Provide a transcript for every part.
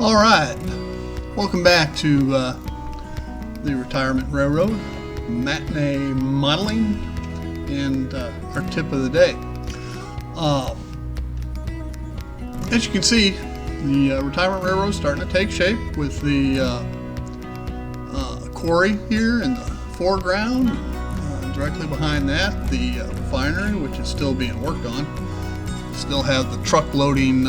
All right, welcome back to the Retirement Railroad, Matinee Modeling, and our tip of the day. As you can see, the Retirement Railroad is starting to take shape with the quarry here in the foreground. Directly behind that, the refinery, which is still being worked on. Still have the truck loading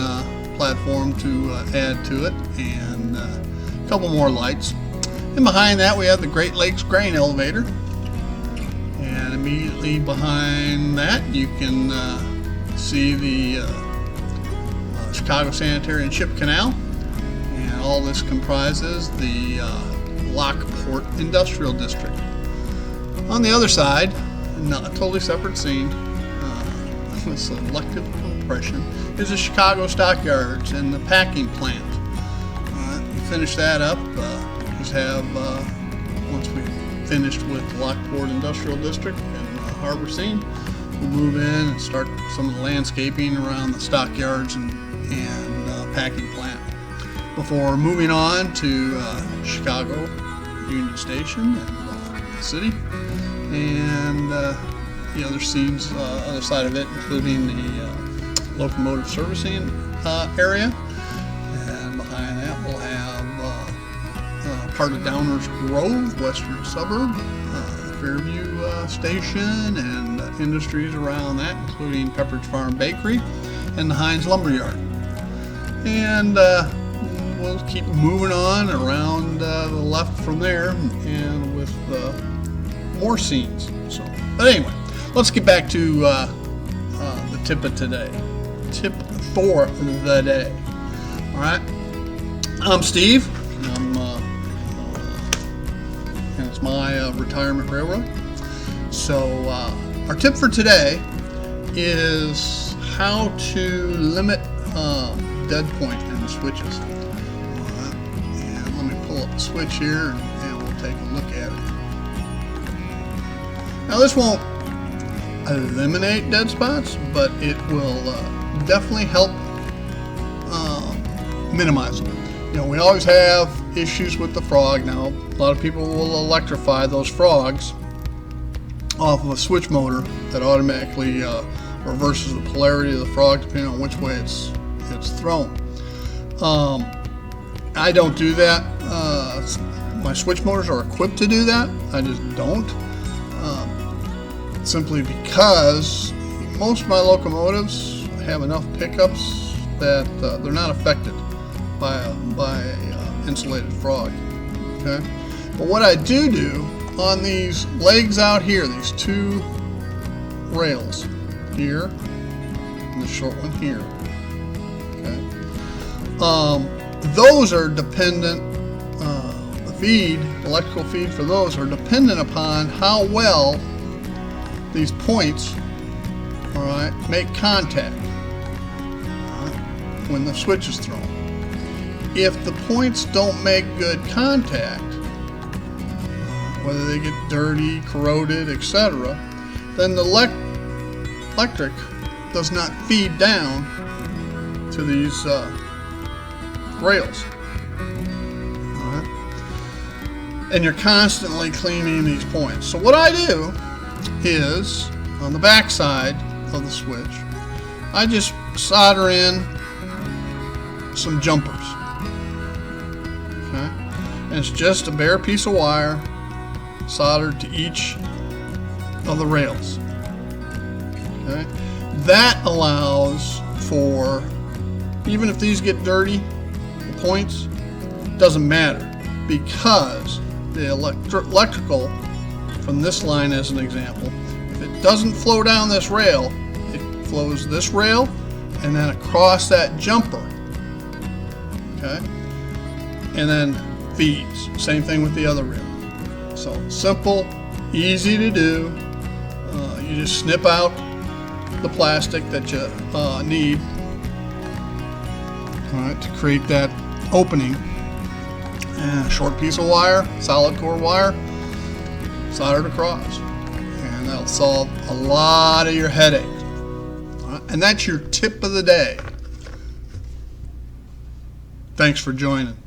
platform to add to it, and a couple more lights. And behind that we have the Great Lakes grain elevator, and immediately behind that you can see the Chicago Sanitary and Ship Canal, and all this comprises the Lockport Industrial District. On the other side, not a totally separate scene, with selective compression, is the Chicago Stockyards and the packing plant. We finish that up. Just have, once we finished with the Lockport Industrial District and Harbor Scene, we'll move in and start some of the landscaping around the stockyards and packing plant before moving on to Chicago Union Station and the city, and the other scenes, other side of it, including the locomotive servicing area. And behind that we'll have part of Downers Grove, western suburb, Fairview Station, and industries around that, including Pepperidge Farm Bakery and the Heinz Lumberyard. And we'll keep moving on around the left from there, and with more scenes. But anyway, let's get back to the tip of today. Tip for the day. All right, I'm Steve. And it's my Retirement Railroad. So our tip for today is how to limit dead point in the switches. And let me pull up the switch here, and we'll take a look at it. Now, this won't eliminate dead spots, but it will definitely help minimize them. You know, we always have issues with the frog. Now, a lot of people will electrify those frogs off of a switch motor that automatically reverses the polarity of the frog depending on which way it's thrown. I don't do that. My switch motors are equipped to do that. I just don't. Simply because most of my locomotives have enough pickups that they're not affected by a insulated frog. Okay, but what I do on these legs out here, these two rails here and the short one here, okay, those are dependent. The electrical feed for those are dependent upon how well these points, all right, make contact when the switch is thrown. If the points don't make good contact, whether they get dirty, corroded, etc., then the electric does not feed down to these rails. All right? And you're constantly cleaning these points. So what I do is, on the back side of the switch, I just solder in some jumpers. Okay? And it's just a bare piece of wire soldered to each of the rails. Okay? That allows for, even if these get dirty, the points, doesn't matter, because the electrical from this line, as an example, if it doesn't flow down this rail, it flows this rail and then across that jumper, okay, and then feeds. Same thing with the other rail. So simple, easy to do. You just snip out the plastic that you need, all right, to create that opening, and a short piece of wire, solid core wire, soldered across, and that'll solve a lot of your headache. Right? And that's your tip of the day. Thanks for joining.